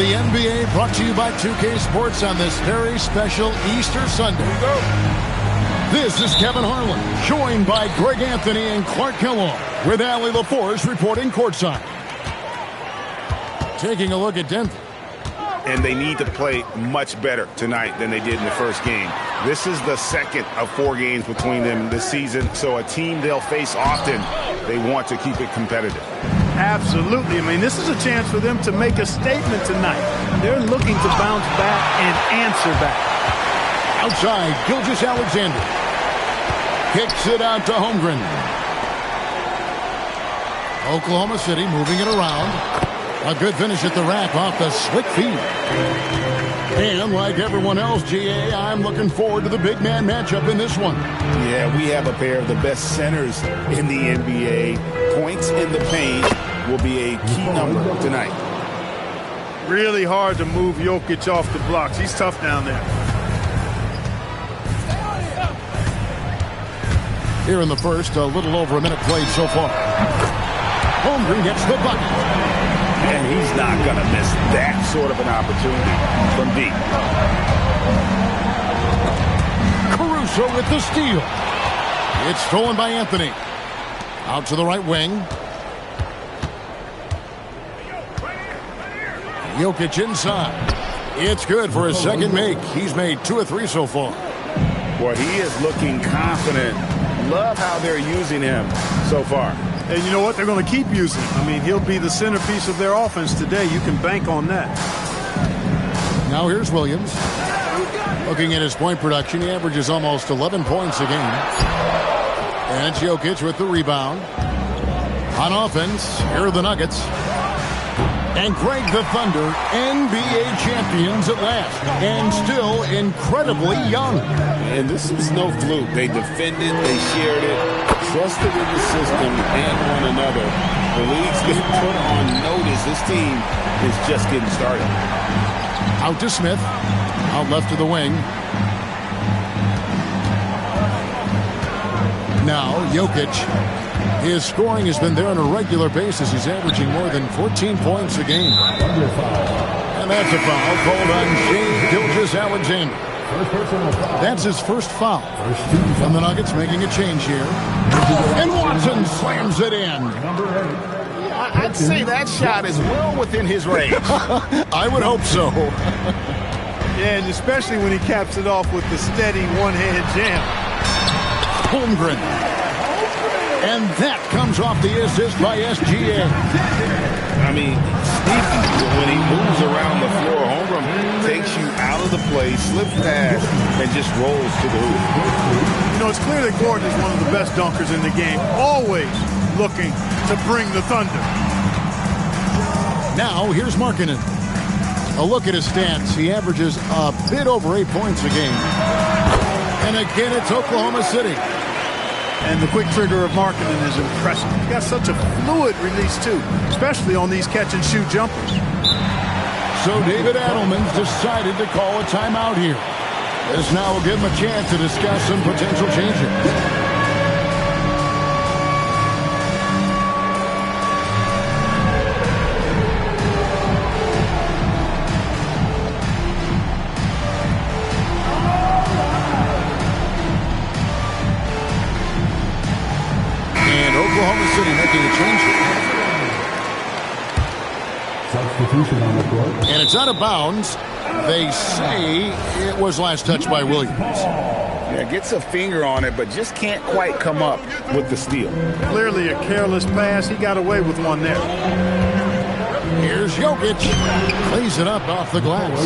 the NBA, brought to you by 2K Sports on this very special Easter Sunday. This is Kevin Harlan, joined by Greg Anthony and Clark Kellogg, with Allie LaForce reporting courtside. Taking a look at Denver. And they need to play much better tonight than they did in the first game. This is the second of 4 games between them this season, so a team they'll face often, they want to keep it competitive. Absolutely. I mean, this is a chance for them to make a statement tonight. They're looking to bounce back and answer back. Outside, Gilgeous-Alexander kicks it out to Holmgren. Oklahoma City moving it around. A good finish at the rack off the slick feed. And like everyone else, GA, I'm looking forward to the big man matchup in this one. Yeah, we have a pair of the best centers in the NBA. Points in the paint will be a key number tonight. Really hard to move Jokic off the blocks. He's tough down there. Here in the first, a little over a minute played so far. Holmgren gets the bucket. And he's not going to miss that sort of an opportunity from deep. Caruso with the steal. It's stolen by Anthony. Out to the right wing. Jokic inside. It's good for his second make. He's made 2 of 3 so far. Boy, he is looking confident. Love how they're using him so far. And you know what? They're going to keep using him. I mean, he'll be the centerpiece of their offense today. You can bank on that. Now here's Williams. Looking at his point production, he averages almost 11 points a game. And it's Jokic with the rebound. On offense, here are the Nuggets. And Greg, the Thunder, NBA champions at last. And still incredibly young. And this is no fluke. They defended, they shared it, trusted in the system and one another. The league's been put on notice. This team is just getting started. Out to Smith. Out left to the wing. Now, Jokic. His scoring has been there on a regular basis. He's averaging more than 14 points a game. And that's a foul called on Shai Gilgeous-Alexander. That's his first foul. And the Nuggets making a change here. And Watson slams it in. I'd say that shot is well within his range. I would hope so. Yeah, and especially when he caps it off with the steady one-hand jam. Holmgren. And that comes off the assist by SGA. I mean, sneaky when he moves around the floor. Holmgren takes you out of the play, slips past, and just rolls to the hoop. You know, it's clear that Gordon is one of the best dunkers in the game, always looking to bring the thunder. Now, here's Markkanen. A look at his stats. He averages a bit over 8 points a game. And again, it's Oklahoma City. And the quick trigger of Markkanen is impressive. He's got such a fluid release, too, especially on these catch-and-shoot jumpers. So David Adelman's decided to call a timeout here. This now will give him a chance to discuss some potential changes. Oklahoma City making a change here. Substitution on the court. And it's out of bounds. They say it was last touched by Williams. Yeah, gets a finger on it, but just can't quite come up with the steal. Clearly a careless pass. He got away with one there. Here's Jokic. Cleans it up off the glass.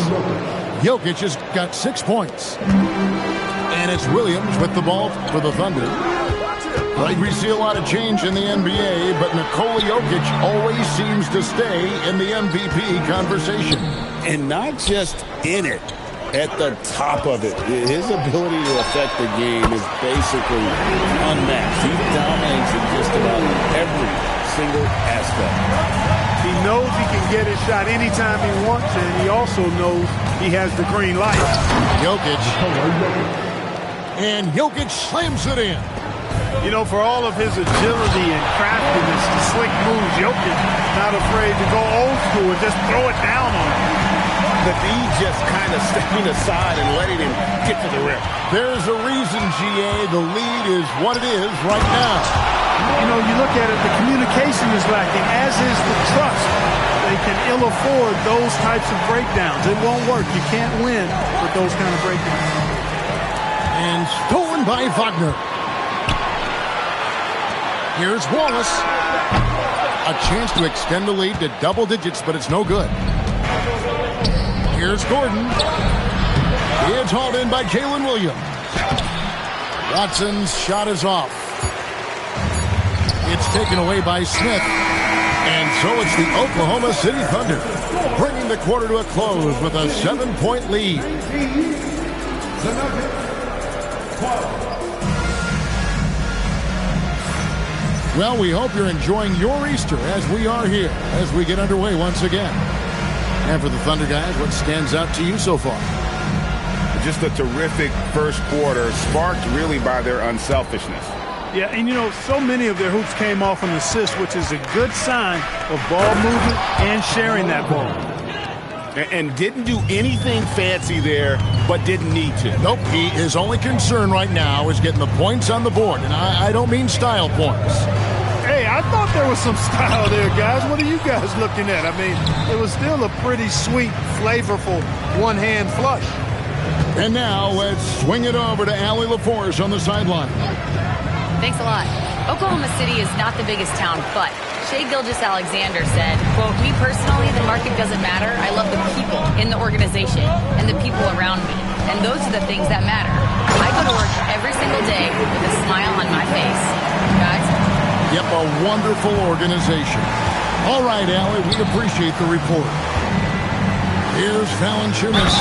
Jokic has got 6 points. And it's Williams with the ball for the Thunder. Like we see a lot of change in the NBA, but Nikola Jokic always seems to stay in the MVP conversation. And not just in it, at the top of it. His ability to affect the game is basically unmatched. He dominates in just about every single aspect. He knows he can get his shot anytime he wants, and he also knows he has the green light. Jokic. And Jokic slams it in. You know, for all of his agility and craftiness, the slick moves, Jokic not afraid to go old school and just throw it down on him. but he's just kind of stepping aside and letting him get to the rim. There's a reason, GA, the lead is what it is right now. You know, you look at it, the communication is lacking, as is the trust. They can ill afford those types of breakdowns. It won't work. You can't win with those kind of breakdowns. And stolen by Wagner. Here's Wallace. A chance to extend the lead to double digits, but it's no good. Here's Gordon. It's hauled in by Jalen Williams. Watson's shot is off. It's taken away by Smith. And so it's the Oklahoma City Thunder bringing the quarter to a close with a 7-point lead. Well, we hope you're enjoying your Easter as we are here as we get underway once again. And for the Thunder guys, what stands out to you so far? Just a terrific first quarter, sparked really by their unselfishness. Yeah, and you know, so many of their hoops came off an assist, which is a good sign of ball movement and sharing that ball. And didn't do anything fancy there, but didn't need to. Nope, his only concern right now is getting the points on the board, and I don't mean style points. Hey, I thought there was some style there, guys. What are you guys looking at? I mean, it was still a pretty sweet, flavorful one-hand flush. And now let's swing it over to Allie LaForce on the sideline. Thanks a lot. Oklahoma City is not the biggest town, but Shai Gilgeous-Alexander said, quote, "Me personally, the market doesn't matter. I love the people in the organization and the people around me. And those are the things that matter. I go to work every single day with a smile on my face." Guys? Yep, a wonderful organization. All right, Allie, we appreciate the report. Here's Valanciunas.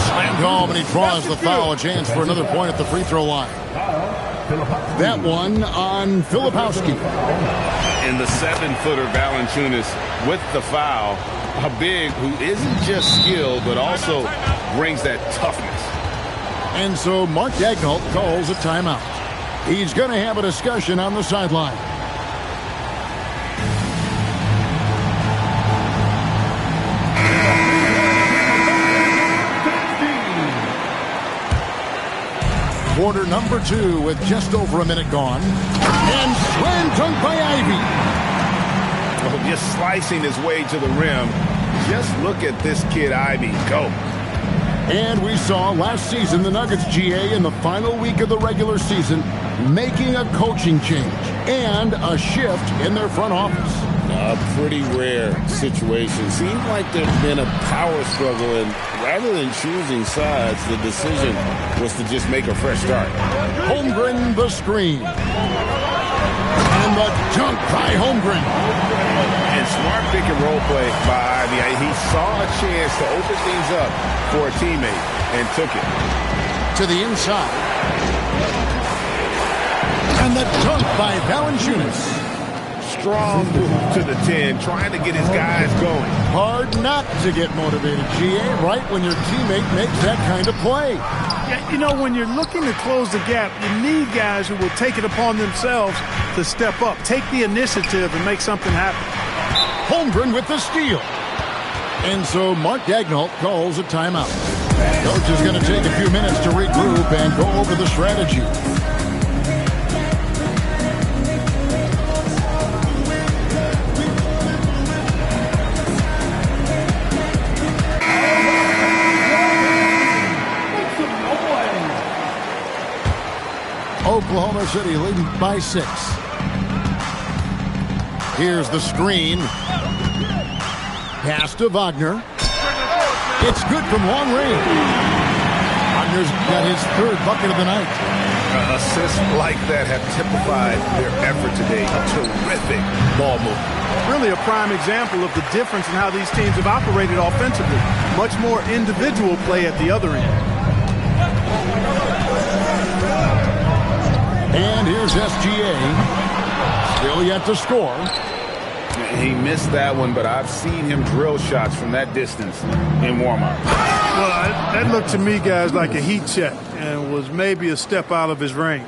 Slammed home, and he draws the foul. A chance for another point at the free throw line. That one on Filipowski. And the 7-footer Valanciunas with the foul. A big who isn't just skilled, but also brings that toughness. And so Mark Daigneault calls a timeout. He's going to have a discussion on the sideline. Quarter number 2 with just over a minute gone. And slam dunk by Ivey. Oh, just slicing his way to the rim. Just look at this kid, Ivey, go. And we saw last season the Nuggets, GA, in the final week of the regular season, making a coaching change and a shift in their front office. A pretty rare situation. Seems like there's been a power struggle, and rather than choosing sides, the decision was to just make a fresh start. Holmgren the screen. And the dunk by Holmgren. And smart pick and roll play by Ivey. He saw a chance to open things up for a teammate and took it. To the inside. And the dunk by Valanciunas. Strong move to the 10, trying to get his guys going. Hard not to get motivated, GA, right when your teammate makes that kind of play. Yeah, you know, when you're looking to close the gap, you need guys who will take it upon themselves to step up, take the initiative, and make something happen. Holmgren with the steal. And so Mark Daigneault calls a timeout. Coach is going to take a few minutes to regroup and go over the strategy. Oklahoma City leading by 6. Here's the screen. Pass to Wagner. It's good from long range. Wagner's got his 3rd bucket of the night. Assists like that have typified their effort today. Terrific ball movement. Really a prime example of the difference in how these teams have operated offensively. Much more individual play at the other end. And here's SGA. Still yet to score. He missed that one, but I've seen him drill shots from that distance in warm-up. Well, that looked to me, guys, like a heat check and was maybe a step out of his range.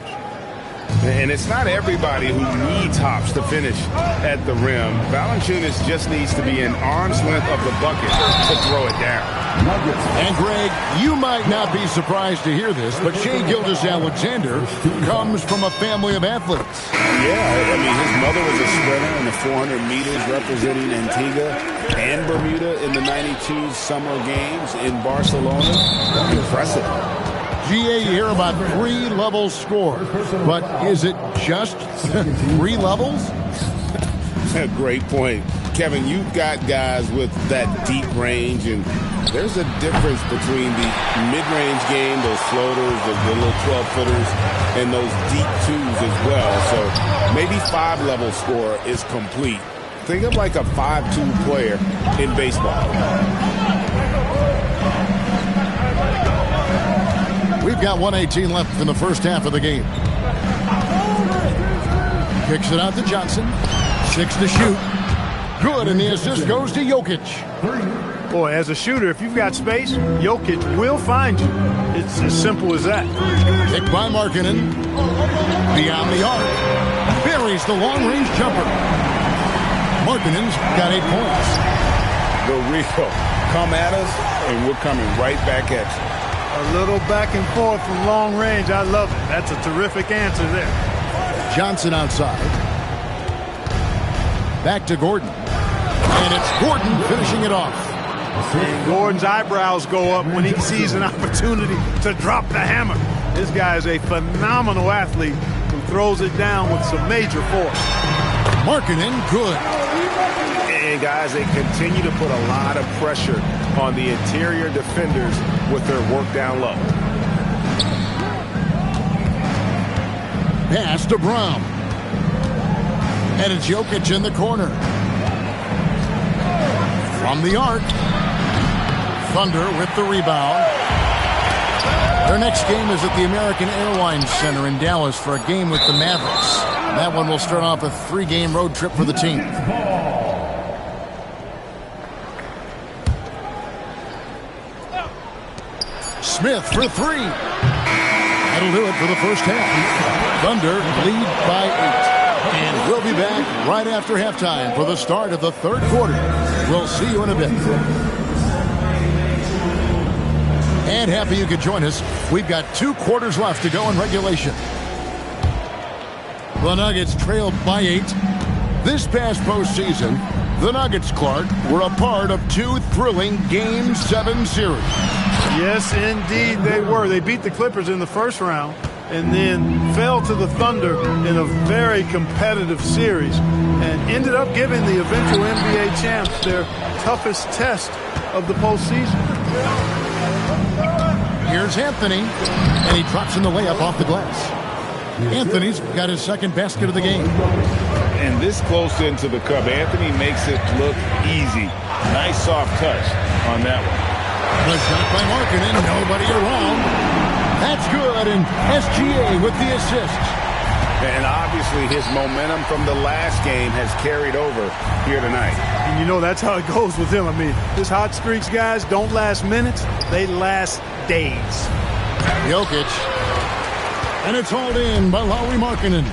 And it's not everybody who needs hops to finish at the rim. Valanciunas just needs to be an arm's length of the bucket to throw it down. And, Greg, you might not be surprised to hear this, but Shai Gilgeous-Alexander comes from a family of athletes. Yeah, I mean, his mother was a sprinter in the 400 meters representing Antigua and Bermuda in the 92 Summer Games in Barcelona. Impressive. GA, you hear about 3-level score, but is it just 3 levels? Great point. Kevin, you've got guys with that deep range, and there's a difference between the mid-range game, those floaters, the little 12-footers, and those deep twos as well. So maybe 5-level score is complete. Think of like a 5-2 player in baseball. We've got 1:18 left in the first half of the game. Kicks it out to Johnson. 6 to shoot. Good, and the assist goes to Jokic. Boy, as a shooter, if you've got space, Jokic will find you. It's as simple as that. Kicked by Markkanen. Beyond the arc. Buries the long-range jumper. Markkanen's got 8 points. The Rico, come at us, and we're coming right back at you. A little back and forth from long range. I love it. That's a terrific answer there. Johnson outside. Back to Gordon. And it's Gordon finishing it off. And Gordon's eyebrows go up when he sees an opportunity to drop the hammer. This guy is a phenomenal athlete who throws it down with some major force. Markkanen, good. And guys, they continue to put a lot of pressure on the interior defenders with their work down low. Pass to Brown. And it's Jokic in the corner. From the arc. Thunder with the rebound. Their next game is at the American Airlines Center in Dallas for a game with the Mavericks. That one will start off a 3-game road trip for the team. Smith for 3. That'll do it for the first half. Thunder lead by 8. And we'll be back right after halftime for the start of the third quarter. We'll see you in a bit. And happy you could join us. We've got 2 quarters left to go in regulation. The Nuggets trailed by 8. This past postseason, the Nuggets, Clark, were a part of 2 thrilling Game 7 series. Yes, indeed they were. They beat the Clippers in the first round and then fell to the Thunder in a very competitive series and ended up giving the eventual NBA champs their toughest test of the postseason. Here's Anthony, and he drops in the layup off the glass. Anthony's got his second basket of the game. And this close into the cup, Anthony makes it look easy. Nice soft touch on that one. The shot by Markkanen, nobody around. That's good, and SGA with the assist. And obviously his momentum from the last game has carried over here tonight. And you know that's how it goes with him. I mean, his hot streaks, guys, don't last minutes. They last days. Jokic. And it's hauled in by Lauri Markkanen.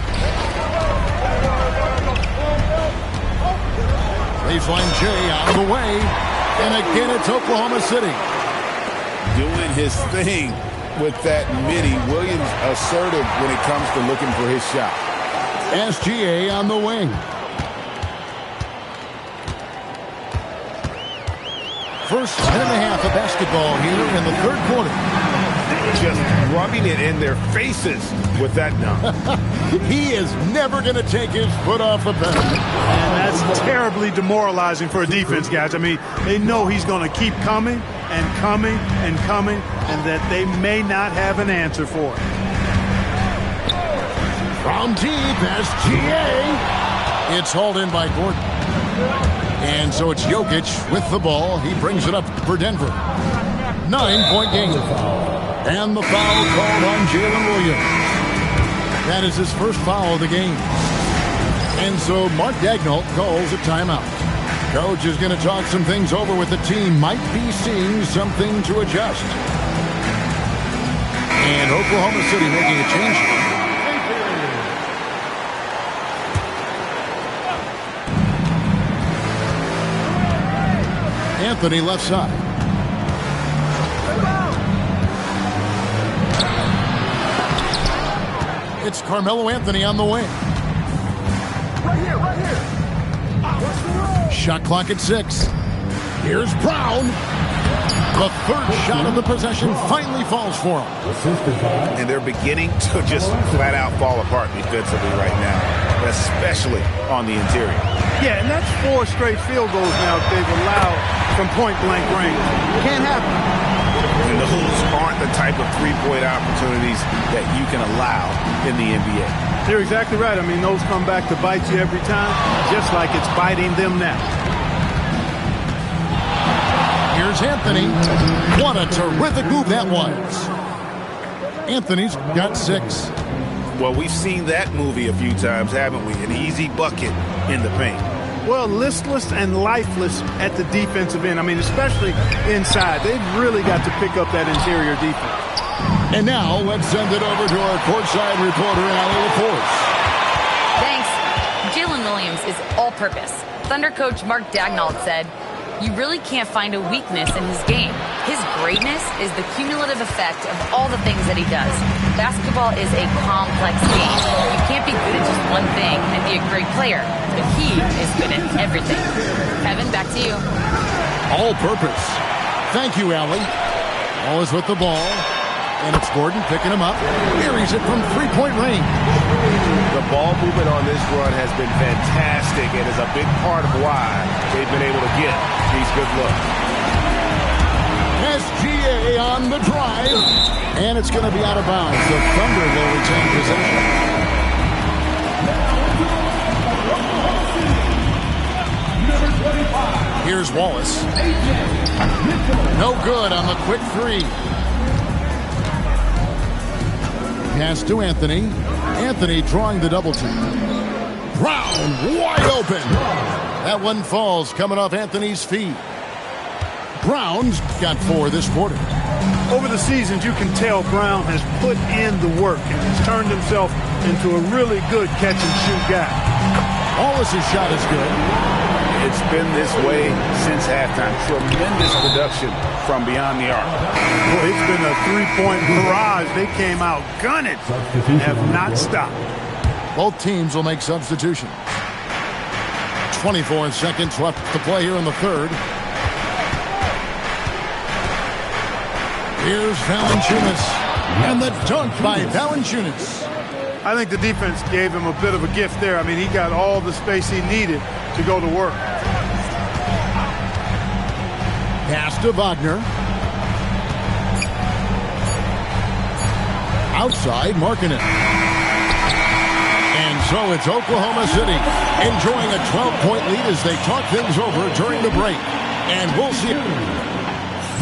Baseline J out of the way. And again, it's Oklahoma City. Doing his thing with that midi. Williams assertive when it comes to looking for his shot. SGA on the wing. First 10.5 of basketball here in the third quarter. Just rubbing it in their faces with that dunk. He is never going to take his foot off the pedal. And that's terribly demoralizing for a defense, guys. I mean, they know he's going to keep coming and coming and coming, and that they may not have an answer for it. From deep, SGA. It's hauled in by Gordon. And so it's Jokic with the ball. He brings it up for Denver. 9-point game. And the foul called on Jalen Williams. That is his first foul of the game. And so Mark Daigneault calls a timeout. Coach is going to talk some things over with the team. Might be seeing something to adjust. And Oklahoma City making a change. Anthony left side. It's Carmelo Anthony on the wing. Right here. Shot clock at 6. Here's Brown. The third shot of the possession finally falls for him. And they're beginning to just flat out fall apart defensively right now, especially on the interior. Yeah, and that's 4 straight field goals now they've allowed from point-blank range. Can't happen. And those aren't the type of three-point opportunities that you can allow in the NBA. You're exactly right. I mean, those come back to bite you every time, just like it's biting them now. Here's Anthony. What a terrific move that was. Anthony's got 6. Well, we've seen that movie a few times, haven't we? An easy bucket in the paint. Well, listless and lifeless at the defensive end. I mean, especially inside. They've really got to pick up that interior defense. And now, let's send it over to our courtside reporter, Allie LaForce. Thanks. Jalen Williams is all-purpose. Thunder coach Mark Daigneault said, "You really can't find a weakness in his game. His greatness is the cumulative effect of all the things that he does. Basketball is a complex game. You can't be good at just one thing and be a great player, but he is good at everything." Kevin, back to you. All purpose. Thank you, Allie. Ball is with the ball. And it's Gordon picking him up. Buries it from three-point range. The ball movement on this run has been fantastic and is a big part of why they've been able to get these good looks. SGA on the drive. And it's going to be out of bounds. The Thunder will retain possession. Here's Wallace. No good on the quick 3. Pass to Anthony. Anthony drawing the double team. Brown wide open. That one falls coming off Anthony's feet. Brown's got 4 this quarter. Over the seasons, you can tell Brown has put in the work and has turned himself into a really good catch-and-shoot guy. Wallace's shot is good. It's been this way since halftime. Tremendous production from beyond the arc. Well, it's been a three-point barrage. They came out gunning and have not stopped. Both teams will make substitution. 24 seconds left to play here in the third. Here's Valanciunas. And the dunk by Valanciunas. I think the defense gave him a bit of a gift there. I mean, he got all the space he needed to go to work. Pass to Wagner. Outside, Markkanen. And so it's Oklahoma City enjoying a 12-point lead as they talk things over during the break. And we'll see.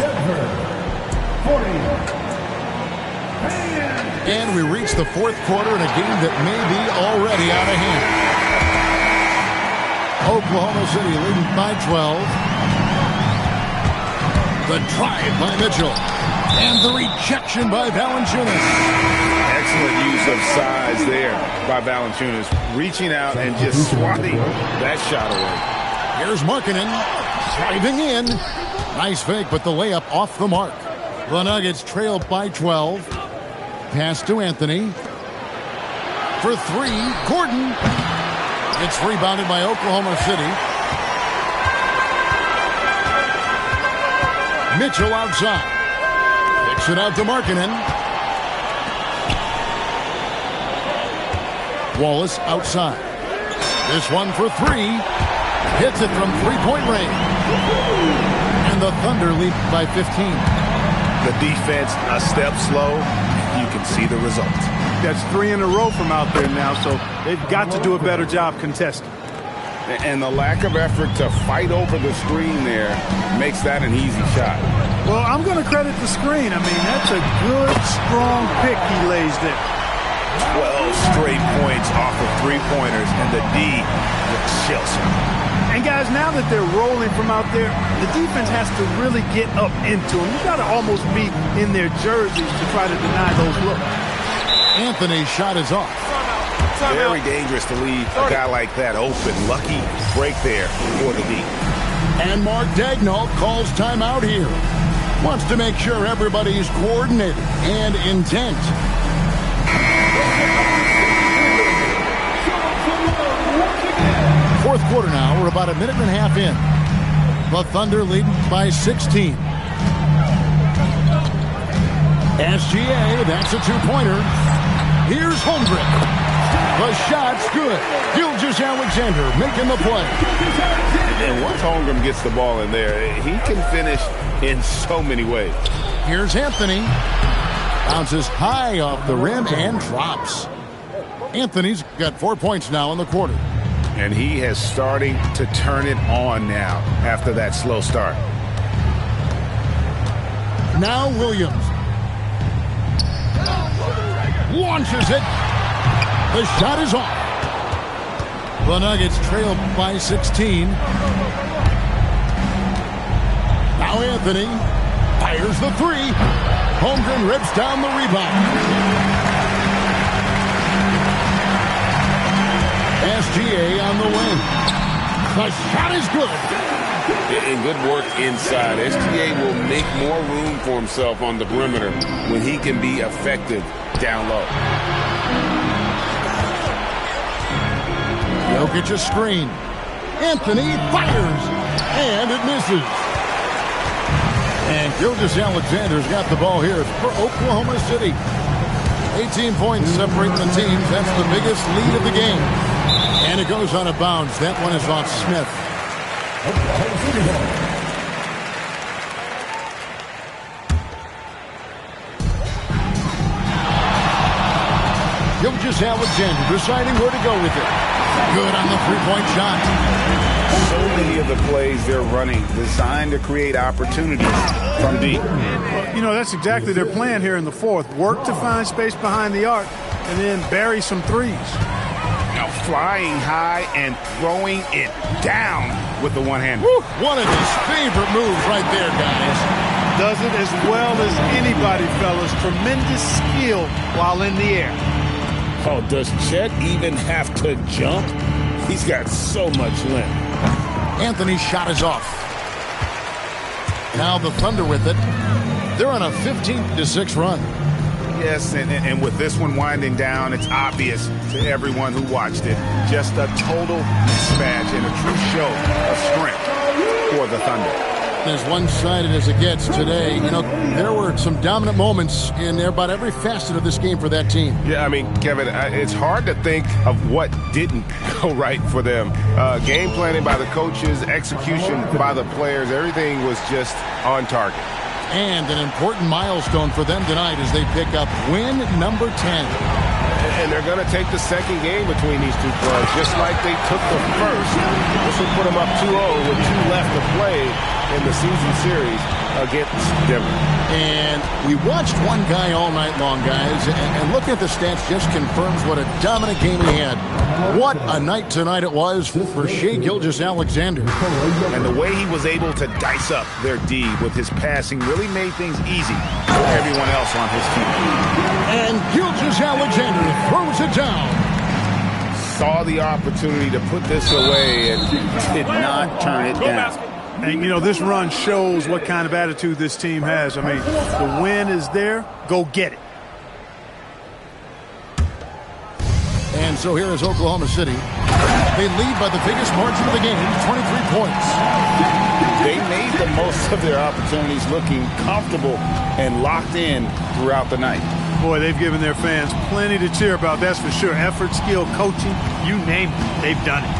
Denver, 40. And we reach the fourth quarter in a game that may be already out of hand. Oklahoma City leading by 12. The drive by Mitchell. And the rejection by Valanciunas. Excellent use of size there by Valanciunas. Reaching out and just swatting that shot away. Here's Markkanen driving in. Nice fake, but the layup off the mark. The Nuggets trail by 12. Pass to Anthony. For 3, Gordon. It's rebounded by Oklahoma City. Mitchell outside. Kicks it out to Markkanen. Wallace outside. This one for 3. Hits it from three-point range. And the Thunder lead by 15. The defense a step slow. You can see the result. That's 3 in a row from out there now, so they've got to do a better job contesting. And the lack of effort to fight over the screen there makes that an easy shot. Well, I'm going to credit the screen. I mean, that's a good, strong pick he lays there. 12 straight points off of three-pointers, and the D looks Chelsea. And guys, now that they're rolling from out there, the defense has to really get up into them. You got to almost be in their jerseys to try to deny those looks. Anthony's shot is off. Very dangerous to leave a guy like that open. Lucky break there for the D. And Mark Daigneault calls timeout here. Wants to make sure everybody's coordinated and intent. Fourth quarter now. We're about a minute and a half in. The Thunder leading by 16. SGA, that's a two-pointer. Here's Holmgren. The shot's good. Gilgeous-Alexander making the play. And once Holmgren gets the ball in there, he can finish in so many ways. Here's Anthony. Bounces high off the rim and drops. Anthony's got 4 points now in the quarter. And he is starting to turn it on now after that slow start. Now Williams. Launches it. The shot is off. The Nuggets trail by 16. Now Anthony fires the three. Holmgren rips down the rebound. SGA on the wing. The shot is good. And good work inside. SGA will make more room for himself on the perimeter when he can be effective down low. Jokic a screen. Anthony fires. And it misses. And Gilgeous-Alexander's got the ball here for Oklahoma City. 18 points separating the teams. That's the biggest lead of the game. And it goes on a bounce. That one is off Smith. Gilgeous-Alexander deciding where to go with it. Good on the three-point shot. So many of the plays they're running designed to create opportunities from deep. Well, you know, that's exactly their plan here in the fourth. Work to find space behind the arc and then bury some threes. Now flying high and throwing it down with the one-hander. One of his favorite moves right there, guys. Does it as well as anybody, fellas. Tremendous skill while in the air. Oh, does Chet even have to jump? He's got so much length. Anthony's shot is off. Now the Thunder with it. They're on a 15-6 run. Yes, and with this one winding down, it's obvious to everyone who watched it. Just a total mismatch and a true show of strength for the Thunder. As one-sided as it gets today, you know, there were some dominant moments in about every facet of this game for that team. Yeah, I mean, Kevin, it's hard to think of what didn't go right for them. Game planning by the coaches, execution by the players, everything was just on target. And an important milestone for them tonight as they pick up win number 10. And they're going to take the second game between these two clubs, just like they took the first. This will put them up 2-0 with 2 left to play in the season series against Denver. And we watched one guy all night long, guys, and looking at the stats just confirms what a dominant game he had. What a night tonight it was for Shai Gilgeous-Alexander. And the way he was able to dice up their D with his passing really made things easy for everyone else on his team. And Gilgeous-Alexander throws it down. Saw the opportunity to put this away and did not turn it down. And, you know, this run shows what kind of attitude this team has. I mean, the win is there. Go get it. And so here is Oklahoma City. They lead by the biggest margin of the game, 23 points. They made the most of their opportunities, looking comfortable and locked in throughout the night. Boy, they've given their fans plenty to cheer about, that's for sure. Effort, skill, coaching, you name it, they've done it.